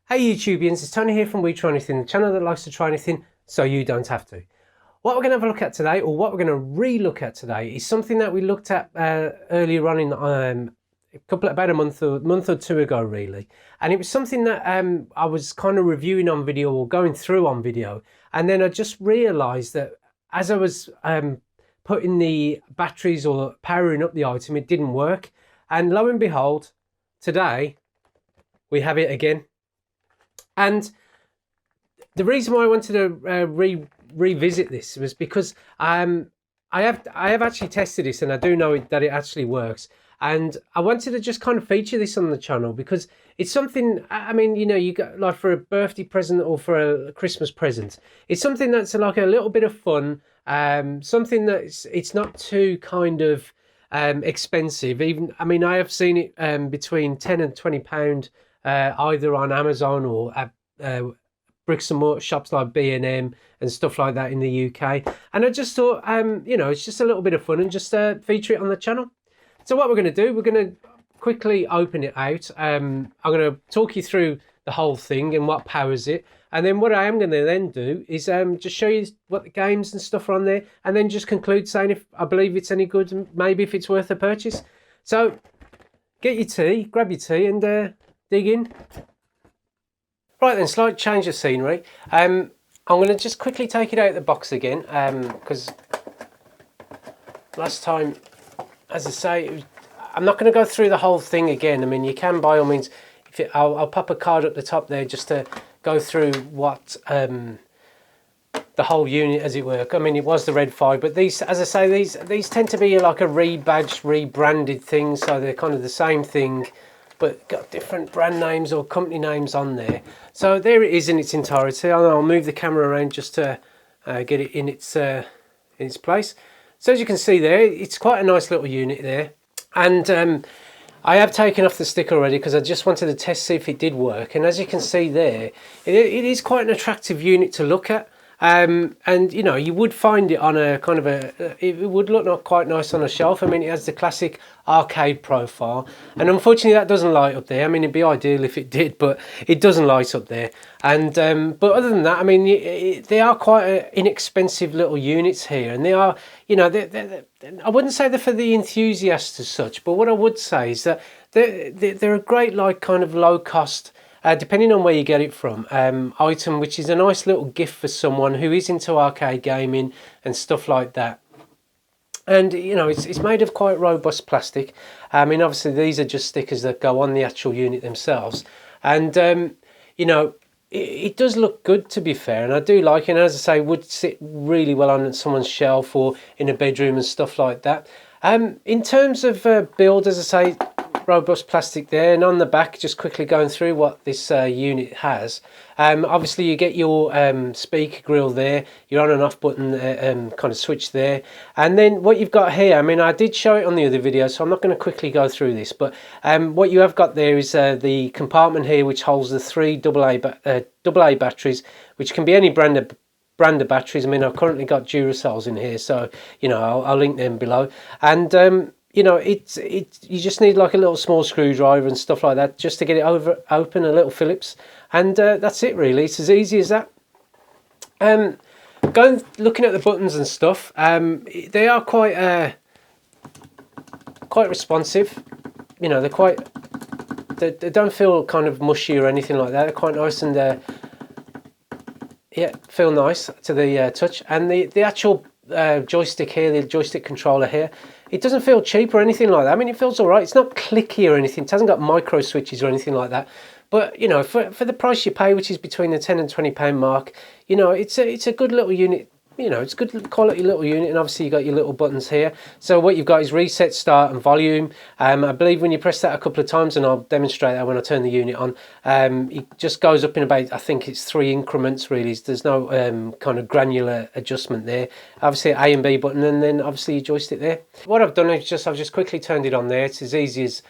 Hey Youtubians, it's Tony here from We Try Anything, the channel that likes to try anything so you don't have to. What we're going to have a look at today, or what we're going to re-look at today, is something that we looked at earlier on in about a month or two ago really. And it was something that I was kind of reviewing on video or going through on video, and then I just realised that as I was putting the batteries or powering up the item, it didn't work. And lo and behold, today we have it again. And the reason why I wanted to revisit this was because I have actually tested this, and I do know that it actually works. And I wanted to just kind of feature this on the channel because it's something, I mean, you know, you got like for a birthday present or for a Christmas present. It's something that's like a little bit of fun, something that's it's not too kind of expensive. Even, I mean, I have seen it between £10 and £20 either on Amazon or at bricks and mortar shops like B&M and stuff like that in the UK. And I just thought, you know, it's just a little bit of fun and just feature it on the channel. So what we're going to do, we're going to quickly open it out. I'm going to talk you through the whole thing and what powers it. And then what I am going to then do is just show you what the games and stuff are on there, and then just conclude saying if I believe it's any good and maybe if it's worth a purchase. So get your tea, grab your tea and dig in. Right then, slight change of scenery. I'm going to just quickly take it out of the box again because last time, as I say, I'm not going to go through the whole thing again. I mean, you can by all means, I'll pop a card up the top there just to go through what the whole unit, as it were. I mean, it was the Red 5, but these, as I say, these tend to be like a rebadged, rebranded thing, so they're kind of the same thing, but got different brand names or company names on there. So there it is in its entirety. I'll move the camera around just to get it in its place. So as you can see there, it's quite a nice little unit there. And I have taken off the stick already because I just wanted to test, see if it did work. And as you can see there, it is quite an attractive unit to look at. And you know, you would find it on a kind of it would look quite nice on a shelf. I mean, it has the classic arcade profile, and unfortunately that doesn't light up there. I mean, it'd be ideal if it did, but it doesn't light up there. And but other than that, I mean, they are quite inexpensive little units here, and they are, you know, I wouldn't say they're for the enthusiasts as such, but what I would say is that they're a great, like, kind of low cost, depending on where you get it from, item, which is a nice little gift for someone who is into arcade gaming and stuff like that. And you know, it's made of quite robust plastic. I mean, obviously these are just stickers that go on the actual unit themselves, and you know, it does look good, to be fair, and I do like it. And as I say, would sit really well on someone's shelf or in a bedroom and stuff like that. In terms of build, as I say, robust plastic there, and on the back, just quickly going through what this unit has. Obviously you get your speaker grill there, your on and off button kind of switch there, and then what you've got here, I mean, I did show it on the other video, so I'm not going to quickly go through this, but what you have got there is the compartment here, which holds the three AA batteries, which can be any brand of batteries. I mean, I've currently got Duracells in here, so you know, I'll link them below. And you know, you just need like a little small screwdriver and stuff like that just to get it open, a little Phillips, and that's it really. It's as easy as that. Looking at the buttons and stuff, they are quite responsive. You know, they don't feel kind of mushy or anything like that. They're quite nice and yeah, feel nice to the touch. And the actual joystick here, the joystick controller here, it doesn't feel cheap or anything like that. I mean, it feels all right. It's not clicky or anything. It hasn't got micro switches or anything like that. But you know, for the price you pay, which is between the £10 and £20 mark, you know, it's a good little unit. You know, it's good quality little unit, and obviously you got your little buttons here. So what you've got is reset, start, and volume. I believe when you press that a couple of times, and I'll demonstrate that when I turn the unit on, it just goes up in about, I think it's 3 increments really. There's no kind of granular adjustment there. Obviously A and B button, and then obviously your joystick there. What I've done is I've just quickly turned it on there. It's as easy as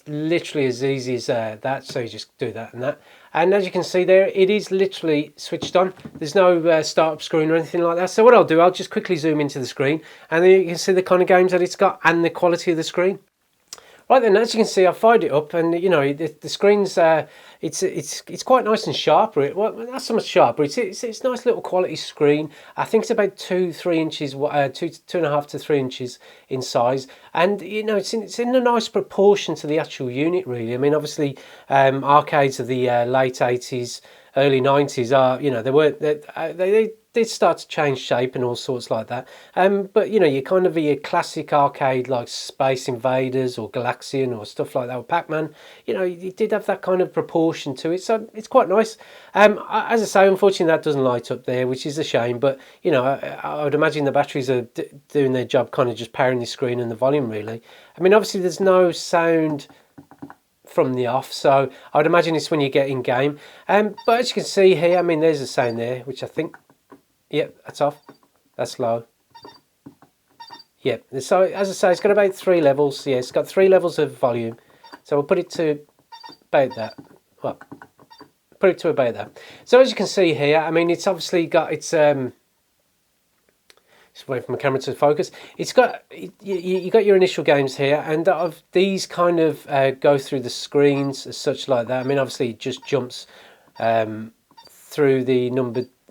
literally as easy as that. So you just do that and that, and as you can see there, it is literally switched on. There's no startup screen or anything like that. So what I'll do, I'll just quickly zoom into the screen, and then you can see the kind of games that it's got and the quality of the screen. Right then, as you can see, I fired it up, and you know the screen's it's quite nice and sharp. Well, not so much sharp, but it's a nice little quality screen. I think it's about 2-3 inches, 2.5 to 3 inches in size, and you know it's in a nice proportion to the actual unit. Really, I mean, obviously, arcades of the late 80s, early 90s are, you know, they did start to change shape and all sorts like that. But you know, you kind of your classic arcade like Space Invaders or Galaxian or stuff like that, or Pac-Man. You know, it did have that kind of proportion to it, so it's quite nice. As I say, unfortunately, that doesn't light up there, which is a shame. But you know, I would imagine the batteries are doing their job, kind of just powering the screen and the volume. Really, I mean, obviously, there's no sound from the off, so I would imagine it's when you get in game. But as you can see here, I mean, there's a sound there, which I think. Yep, that's off. That's low. Yep. So as I say, it's got about 3 levels. Yeah, it's got 3 levels of volume. So we'll put it to about that. Well, put it to about that. So as you can see here, I mean, it's obviously got its just wait for my camera to focus. It's got you got your initial games here, and of these kind of go through the screens as such like that. I mean, obviously, it just jumps through the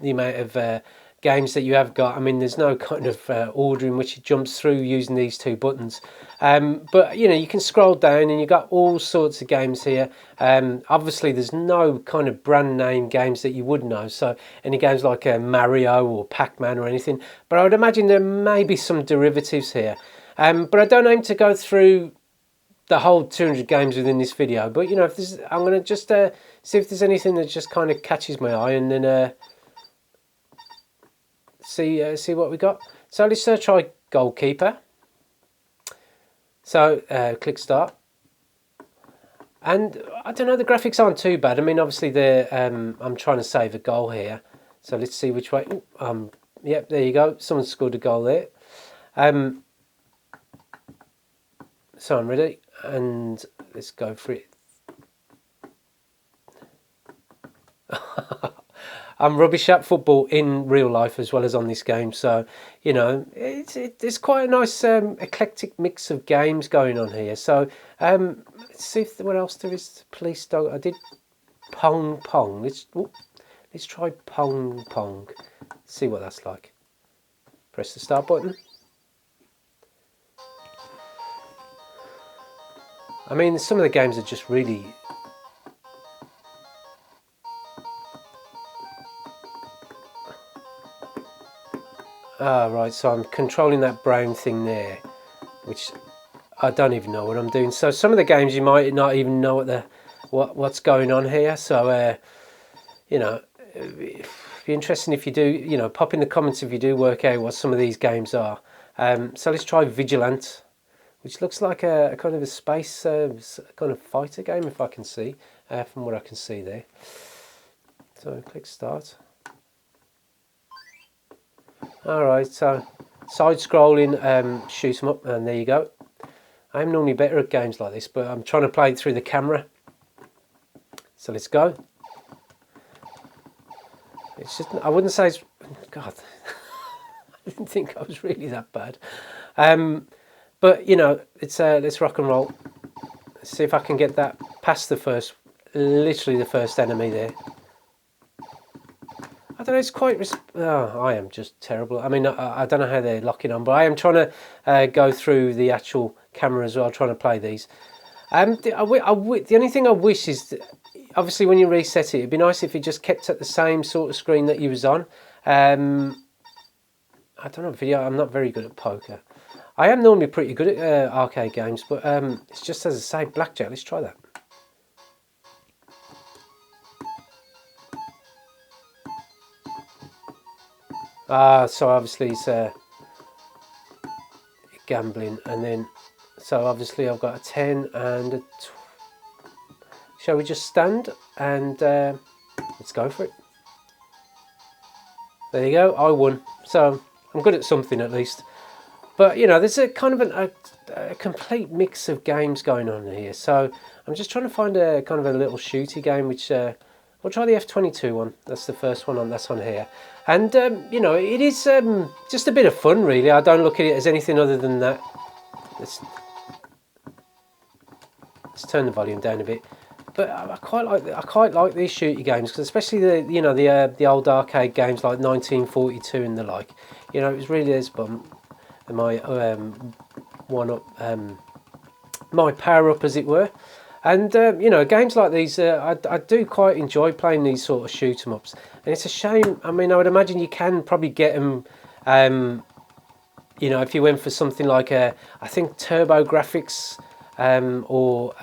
amount of games that you have got. I mean, there's no kind of order in which it jumps through using these 2 buttons. But you know, you can scroll down and you've got all sorts of games here. Obviously, there's no kind of brand name games that you would know. So any games like Mario or Pac-Man or anything. But I would imagine there may be some derivatives here. But I don't aim to go through the whole 200 games within this video. But you know, if there's, I'm going to just see if there's anything that just kind of catches my eye, and then see what we got. So let's try goalkeeper. So click start, and I don't know, the graphics aren't too bad. I mean, obviously they're I'm trying to save a goal here, so let's see which way. Yep, there you go, someone scored a goal there. So I'm ready, and let's go for it. I'm rubbish at football in real life as well as on this game, so you know it's quite a nice eclectic mix of games going on here. So let's see if what else there is. Police dog. I did pong. Let's try pong. See what that's like. Press the start button. I mean, some of the games are just really. Right, so I'm controlling that brown thing there, which I don't even know what I'm doing. So some of the games you might not even know what's going on here. So you know, it'd be interesting if you do. You know, pop in the comments if you do work out what some of these games are. So let's try Vigilant, which looks like a kind of a space kind of fighter game, if I can see from what I can see there. So click start. Alright, so side-scrolling shoot 'em up, and there you go. I'm normally better at games like this, but I'm trying to play it through the camera. So let's go. It's just, I wouldn't say it's, God, I didn't think I was really that bad. But you know, it's let's rock and roll. Let's see if I can get that past literally the first enemy there. I don't know, it's quite... I am just terrible. I mean, I don't know how they're locking on, but I am trying to go through the actual camera as well, trying to play these. The only thing I wish is, that, obviously when you reset it, it'd be nice if it just kept at the same sort of screen that you was on. I don't know, I'm not very good at poker. I am normally pretty good at arcade games, but it's just, as I say, Blackjack. Let's try that. So obviously it's gambling, and then so obviously I've got a 10 and a shall we just stand and let's go for it. There you go, I won. So I'm good at something at least. But you know, there's a kind of a complete mix of games going on here. So I'm just trying to find a kind of a little shooty game, which we'll try the F-22 one. That's the first one that's on here. And, you know, it is just a bit of fun, really. I don't look at it as anything other than that. Let's turn the volume down a bit. But I quite like these shooty games, because especially the old arcade games like 1942 and the like. You know, it was really this my one up, my power up, as it were. And you know, games like these, I do quite enjoy playing these sort of shoot 'em ups. And it's a shame. I mean, I would imagine you can probably get them. You know, if you went for something like I think Turbo Graphics, or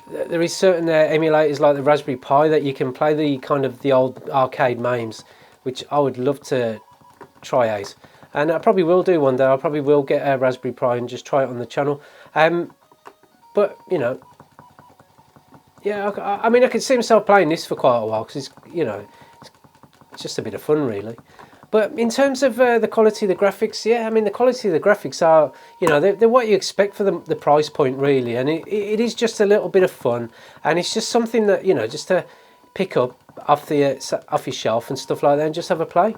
there is certain emulators like the Raspberry Pi that you can play the old arcade games, which I would love to try out. And I probably will do one day. I probably will get a Raspberry Pi and just try it on the channel. But you know, yeah, I mean, I could see myself playing this for quite a while, because it's, you know, it's just a bit of fun, really. But in terms of the quality of the graphics, yeah, I mean, the quality of the graphics are, you know, they're what you expect for the price point, really. And it is just a little bit of fun, and it's just something that, you know, just to pick up off your shelf and stuff like that, and just have a play.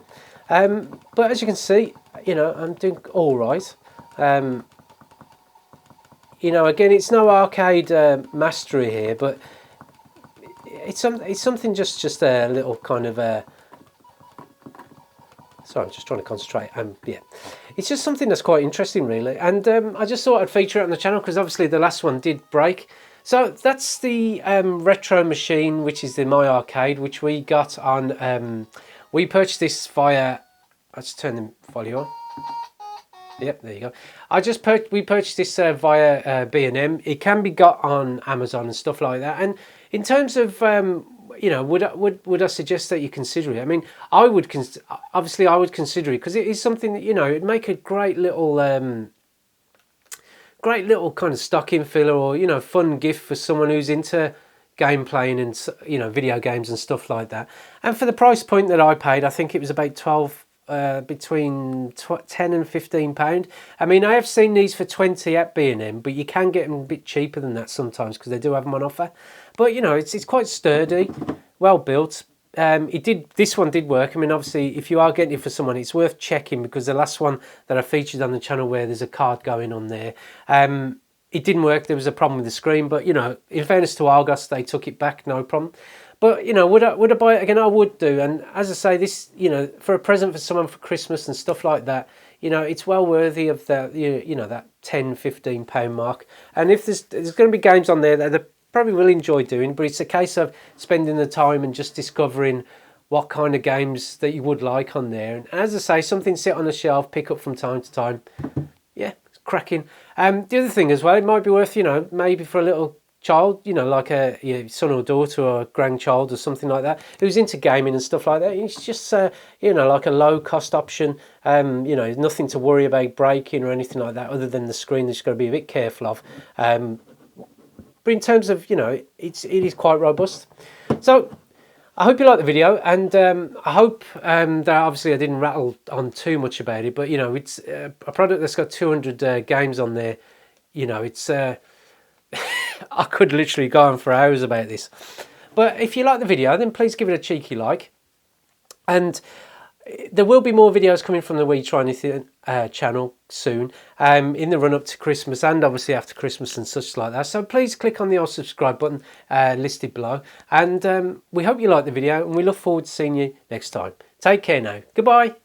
But as you can see, you know, I'm doing all right. You know, again, it's no arcade mastery here, but it's something just a little kind of sorry, I'm just trying to concentrate. Yeah, it's just something that's quite interesting, really. And I just thought I'd feature it on the channel, because obviously the last one did break. So that's the retro machine, which is the My Arcade, which we got on. We purchased this via. Let's turn the volume on. Yep, there you go. We purchased this via B&M. It can be got on Amazon and stuff like that. And in terms of you know, would I suggest that you consider it? I mean, I would obviously I would consider it, because it is something that, you know, it'd make a great little kind of stocking filler, or, you know, fun gift for someone who's into game playing and, you know, video games and stuff like that. And for the price point that I paid, I think it was about between 10 and 15 pound. I mean, I have seen these for 20 at B&M, but you can get them a bit cheaper than that sometimes, because they do have them on offer. But, you know, it's quite sturdy, well built. This one did work. I mean, obviously, if you are getting it for someone, it's worth checking, because the last one that I featured on the channel, where there's a card going on there, it didn't work. There was a problem with the screen, but, you know, in fairness to Argos, they took it back, no problem. But, you know, would I buy it again? I would do. And as I say, this, you know, for a present for someone for Christmas and stuff like that, you know, it's well worthy of the, you know, that 10, 15 pound mark. And if there's going to be games on there that they probably will enjoy doing, but it's a case of spending the time and just discovering what kind of games that you would like on there. And as I say, something sit on the shelf, pick up from time to time. Yeah, it's cracking. The other thing as well, it might be worth, you know, maybe for a little child, you know, like a son or daughter or a grandchild or something like that, who's into gaming and stuff like that. It's just you know, like a low cost option. You know, nothing to worry about breaking or anything like that, other than the screen that you've got to be a bit careful of. But in terms of, you know, it is quite robust. So I hope you liked the video, and I hope that obviously I didn't rattle on too much about it, but, you know, it's a product that's got 200 games on there. You know, it's I could literally go on for hours about this. But if you like the video, then please give it a cheeky like. And there will be more videos coming from the We Try Anything channel soon, in the run up to Christmas, and obviously after Christmas and such like that. So please click on the old subscribe button listed below. And we hope you like the video, and we look forward to seeing you next time. Take care now. Goodbye.